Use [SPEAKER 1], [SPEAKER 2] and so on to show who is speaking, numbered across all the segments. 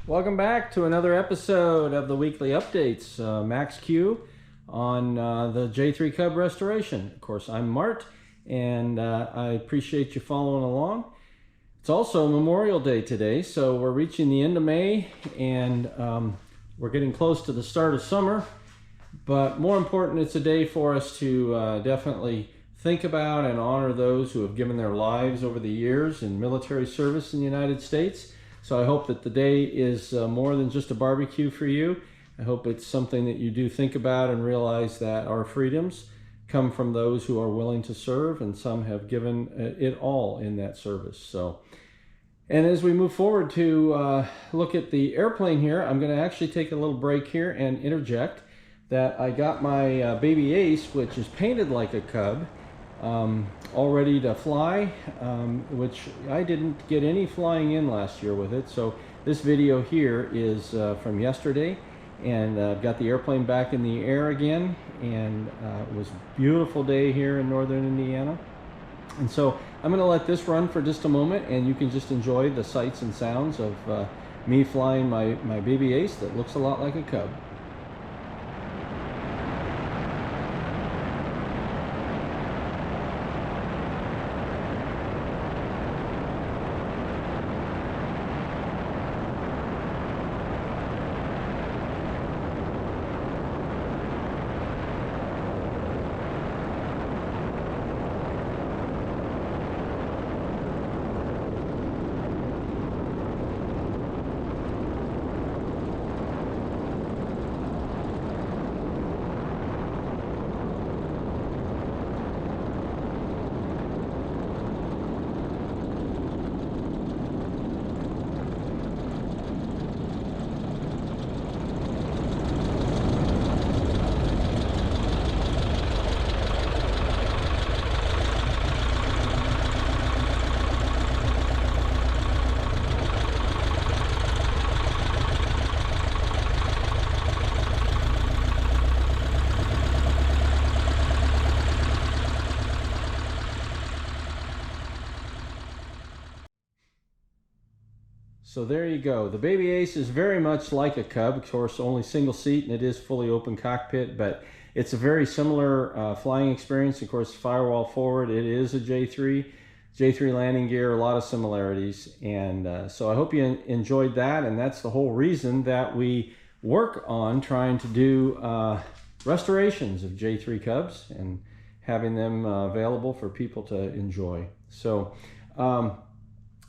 [SPEAKER 1] Welcome back to another episode of the weekly updates. Max Q on the J-3 Cub Restoration. Of course, I'm Mart, and I appreciate you following along. It's also Memorial Day today, so we're reaching the end of May, and we're getting close to the start of summer. But more important, it's a day for us to definitely think about and honor those who have given their lives over the years in military service in the United States. So I hope that the day is more than just a barbecue for you. I hope it's something that you do think about and realize that our freedoms come from those who are willing to serve, and some have given it all in that service. So, and as we move forward to look at the airplane here, I'm going to actually take a little break here and interject that I got my Baby Ace, which is painted like a Cub, all ready to fly, which I didn't get any flying in last year with it. So this video here is from yesterday, and I've got the airplane back in the air again, and it was a beautiful day here in northern Indiana. And so I'm going to let this run for just a moment, and you can just enjoy the sights and sounds of me flying my Baby Ace that looks a lot like a Cub. So there you go. The Baby Ace is very much like a Cub, of course, only single seat, and it is fully open cockpit, but it's a very similar flying experience. Of course, firewall forward, it is a J3 landing gear, a lot of similarities. And so I hope you enjoyed that, and that's the whole reason that we work on trying to do restorations of J3 Cubs and having them available for people to enjoy. So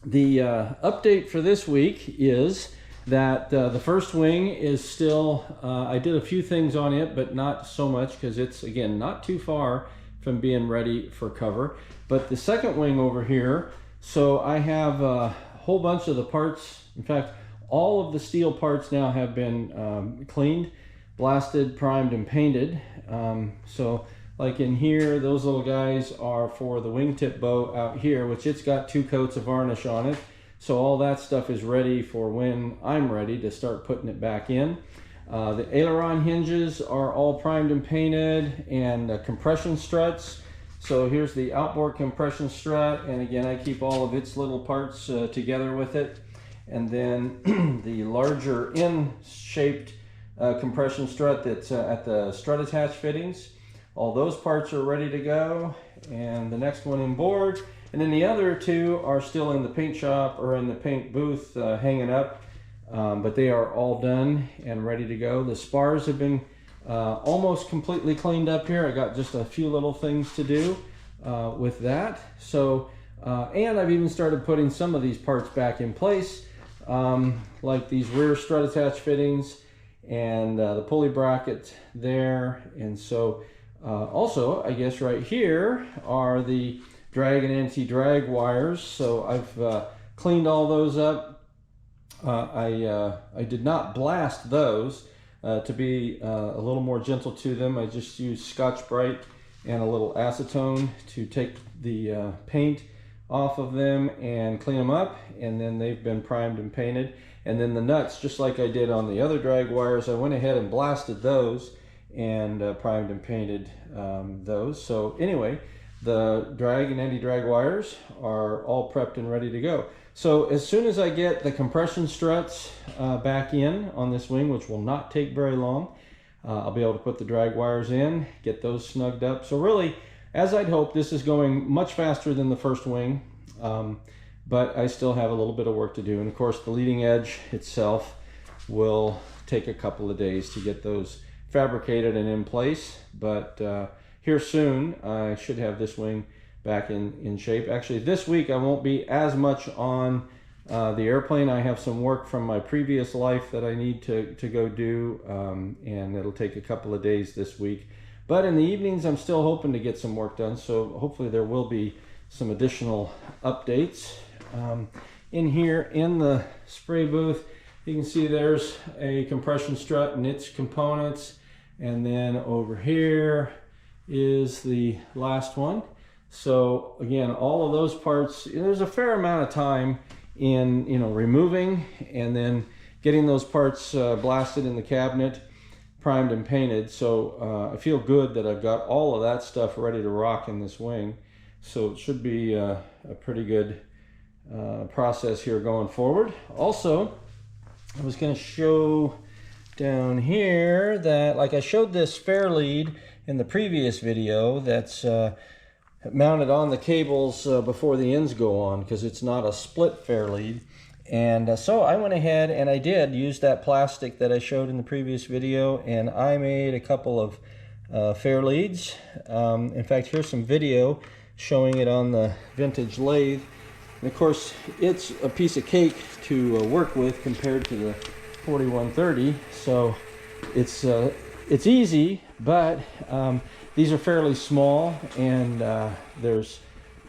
[SPEAKER 1] the update for this week is that the first wing is still, I did a few things on it, but not so much because it's, again, not too far from being ready for cover. But the second wing over here, so I have a whole bunch of the parts. In fact, all of the steel parts now have been cleaned, blasted, primed, and painted. So like in here, those little guys are for the wingtip bow out here, which it's got 2 coats of varnish on it. So all that stuff is ready for when I'm ready to start putting it back in. The aileron hinges are all primed and painted, and compression struts. So here's the outboard compression strut, and again, I keep all of its little parts together with it. And then the larger N-shaped compression strut that's at the strut attach fittings. All those parts are ready to go, and the next one in board. And then the other 2 are still in the paint shop or in the paint booth hanging up, but they are all done and ready to go. The spars have been almost completely cleaned up here. I got just a few little things to do with that. So, and I've even started putting some of these parts back in place, like these rear strut attach fittings and the pulley bracket there. And so also, I guess right here are the drag and anti-drag wires. So I've cleaned all those up. I did not blast those to be a little more gentle to them. I just used Scotch-Brite and a little acetone to take the paint off of them and clean them up, and then they've been primed and painted. And then the nuts, just like I did on the other drag wires, I went ahead and blasted those and primed and painted those. So anyway, the drag and anti-drag wires are all prepped and ready to go. So as soon as I get the compression struts back in on this wing, which will not take very long, I'll be able to put the drag wires in, get those snugged up. So really, as I'd hoped, this is going much faster than the first wing, but I still have a little bit of work to do. And of course, the leading edge itself will take a couple of days to get those fabricated and in place. But here soon, I should have this wing back in shape. Actually, this week I won't be as much on the airplane. I have some work from my previous life that I need to go do, and it'll take a couple of days this week. But in the evenings, I'm still hoping to get some work done, so hopefully there will be some additional updates. In here, in the spray booth, you can see there's a compression strut and its components, and then over here is the last one. So again, all of those parts, there's a fair amount of time in removing and then getting those parts blasted in the cabinet, primed and painted. So I feel good that I've got all of that stuff ready to rock in this wing. So it should be a pretty good process here going forward. Also, I was going to show down here that, like I showed this fair lead in the previous video, that's mounted on the cables before the ends go on, because it's not a split fair lead. And so I went ahead and I did use that plastic that I showed in the previous video, and I made a couple of fair leads. In fact, here's some video showing it on the vintage lathe. And of course, it's a piece of cake to work with compared to the 4130. So it's easy, but these are fairly small, and there's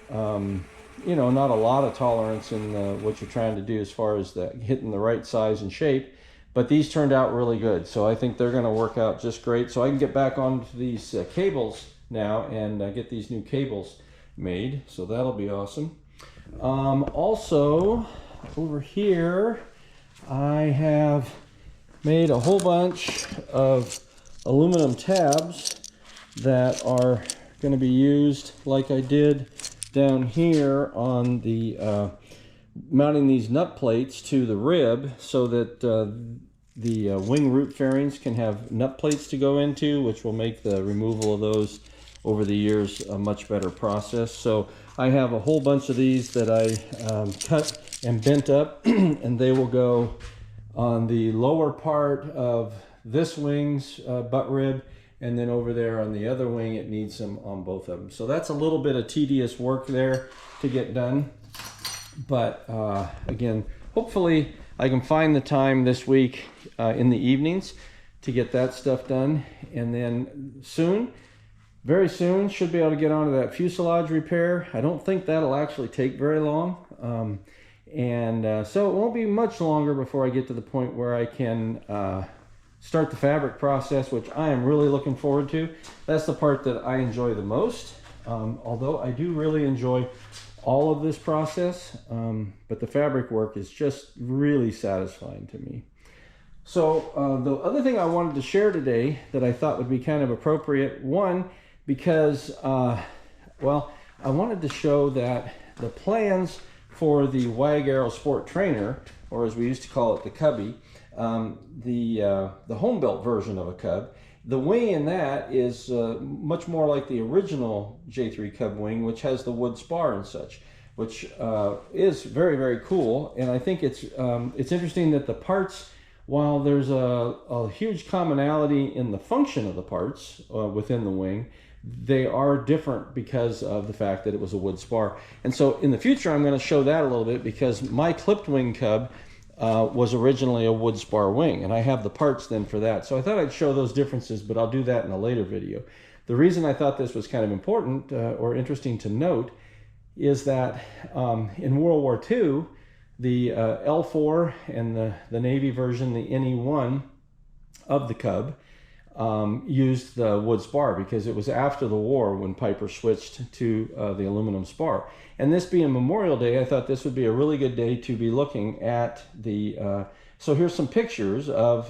[SPEAKER 1] not a lot of tolerance in what you're trying to do as far as hitting the right size and shape. But these turned out really good, so I think they're going to work out just great. So I can get back onto these cables now and get these new cables made. So that'll be awesome. Also, over here, I have made a whole bunch of aluminum tabs that are going to be used like I did down here on the mounting these nut plates to the rib, so that the wing root fairings can have nut plates to go into, which will make the removal of those over the years a much better process. So I have a whole bunch of these that I cut and bent up, and they will go on the lower part of this wing's butt rib, and then over there on the other wing it needs them on both of them. So that's a little bit of tedious work there to get done, but again, hopefully I can find the time this week in the evenings to get that stuff done, and then soon, very soon, should be able to get onto that fuselage repair. I don't think that'll actually take very long, so it won't be much longer before I get to the point where I can start the fabric process, which I am really looking forward to. That's the part that I enjoy the most, although I do really enjoy all of this process, but the fabric work is just really satisfying to me. So the other thing I wanted to share today that I thought would be kind of appropriate, one, because, well, I wanted to show that the plans for the Wag Aero Sport Trainer, or as we used to call it, the Cubby, the home-built version of a Cub, the wing in that is much more like the original J-3 Cub wing, which has the wood spar and such, which is very, very cool. And I think it's interesting that the parts, while there's a huge commonality in the function of the parts within the wing, they are different because of the fact that it was a wood spar. And so in the future, I'm going to show that a little bit, because my clipped wing Cub was originally a wood spar wing, and I have the parts then for that. So I thought I'd show those differences, but I'll do that in a later video. The reason I thought this was kind of important or interesting to note is that in World War II, the L4 and the Navy version, the NE1 of the Cub, used the wood spar, because it was after the war when Piper switched to the aluminum spar. And this being Memorial Day, I thought this would be a really good day to be looking at the... so here's some pictures of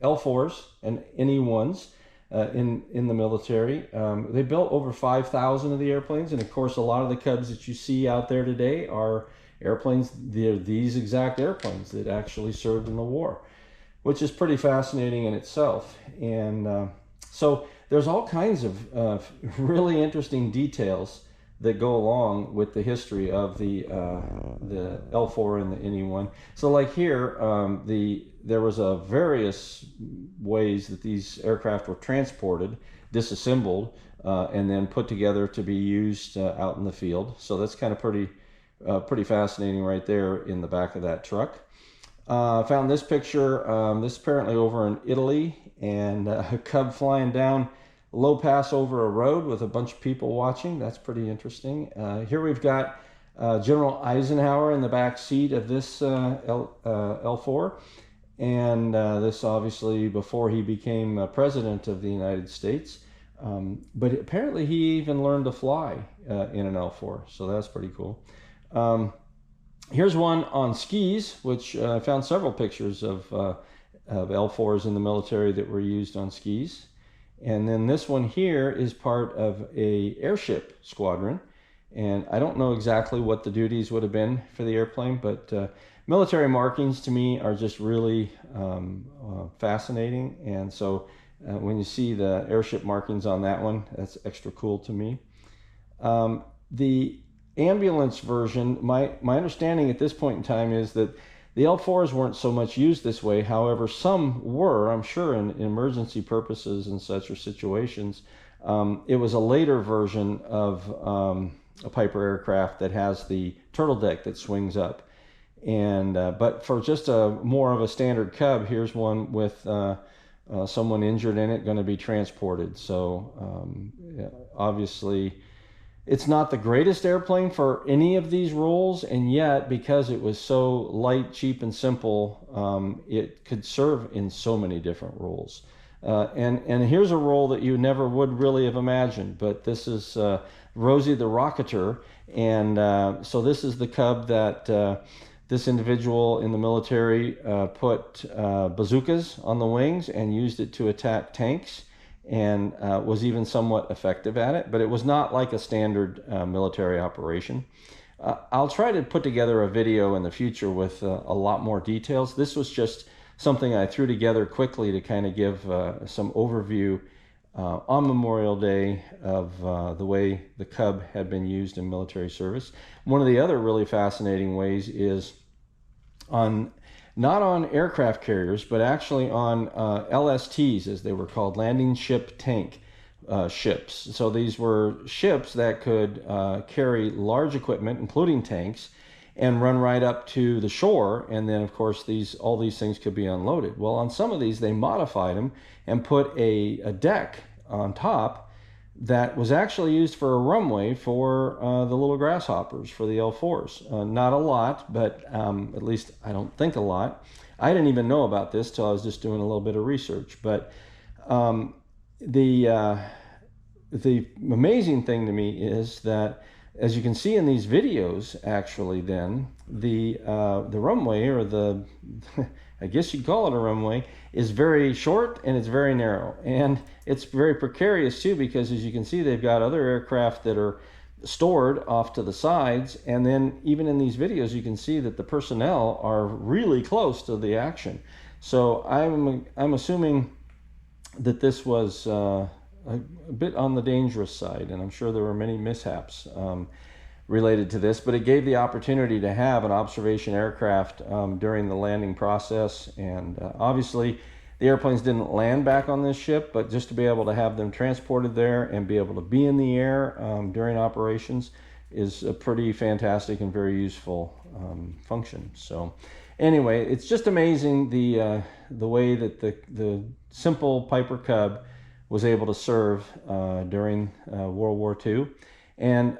[SPEAKER 1] L4s and NE1s in the military. They built over 5,000 of the airplanes, and of course a lot of the Cubs that you see out there today are airplanes. They're these exact airplanes that actually served in the war, which is pretty fascinating in itself. And so there's all kinds of really interesting details that go along with the history of the L4 and the NE1. So like here, there was various ways that these aircraft were transported, disassembled, and then put together to be used out in the field. So that's kind of pretty fascinating right there in the back of that truck. Found this picture. This is apparently over in Italy, and a Cub flying down low pass over a road with a bunch of people watching. That's pretty interesting. Here we've got General Eisenhower in the back seat of this L4, and this obviously before he became president of the United States. But apparently he even learned to fly in an L4, so that's pretty cool. Here's one on skis, which I found several pictures of L4s in the military that were used on skis. And then this one here is part of a airship squadron. And I don't know exactly what the duties would have been for the airplane, but military markings to me are just really fascinating. And so when you see the airship markings on that one, that's extra cool to me. The ambulance version, my understanding at this point in time is that the L4s weren't so much used this way. However, some were, I'm sure, in emergency purposes and such or situations. It was a later version of a Piper aircraft that has the turtle deck that swings up. And but for just more of a standard Cub, here's one with someone injured in it, going to be transported. So yeah, obviously, it's not the greatest airplane for any of these roles, and yet because it was so light, cheap, and simple, it could serve in so many different roles. And here's a role that you never would really have imagined, but this is Rosie the Rocketer, and so this is the Cub that this individual in the military put bazookas on the wings and used it to attack tanks, and was even somewhat effective at it, but it was not like a standard military operation. I'll try to put together a video in the future with a lot more details. This was just something I threw together quickly to kind of give some overview on Memorial Day of the way the Cub had been used in military service. One of the other really fascinating ways is not on aircraft carriers, but actually on LSTs, as they were called, landing ship tank ships. So these were ships that could carry large equipment, including tanks, and run right up to the shore. And then, of course, all these things could be unloaded. Well, on some of these, they modified them and put a deck on top that was actually used for a runway for the little grasshoppers, for the L4s. Not a lot, but at least I don't think a lot. I didn't even know about this till I was just doing a little bit of research. But the amazing thing to me is that, as you can see in these videos, actually, then the runway, or the I guess you'd call it a runway, is very short and it's very narrow, and it's very precarious too, because as you can see, they've got other aircraft that are stored off to the sides, and then even in these videos you can see that the personnel are really close to the action. So I'm assuming that this was a bit on the dangerous side, and I'm sure there were many mishaps related to this, but it gave the opportunity to have an observation aircraft during the landing process. And obviously the airplanes didn't land back on this ship, but just to be able to have them transported there and be able to be in the air during operations is a pretty fantastic and very useful function. So anyway, it's just amazing the way that the simple Piper Cub was able to serve during World War II. And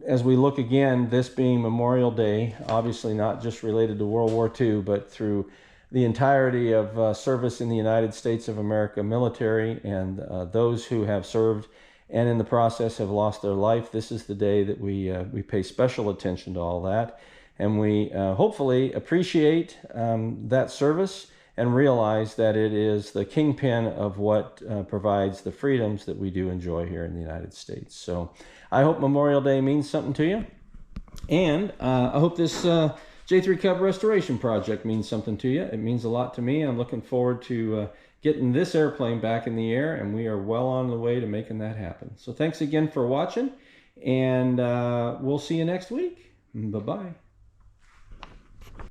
[SPEAKER 1] as we look again, this being Memorial Day, obviously not just related to World War II, but through the entirety of service in the United States of America military, and those who have served and in the process have lost their life, this is the day that we pay special attention to all that. And we hopefully appreciate that service and realize that it is the kingpin of what provides the freedoms that we do enjoy here in the United States. So I hope Memorial Day means something to you. And I hope this J-3 Cub Restoration project means something to you. It means a lot to me. I'm looking forward to getting this airplane back in the air, and we are well on the way to making that happen. So thanks again for watching, and we'll see you next week. Bye-bye.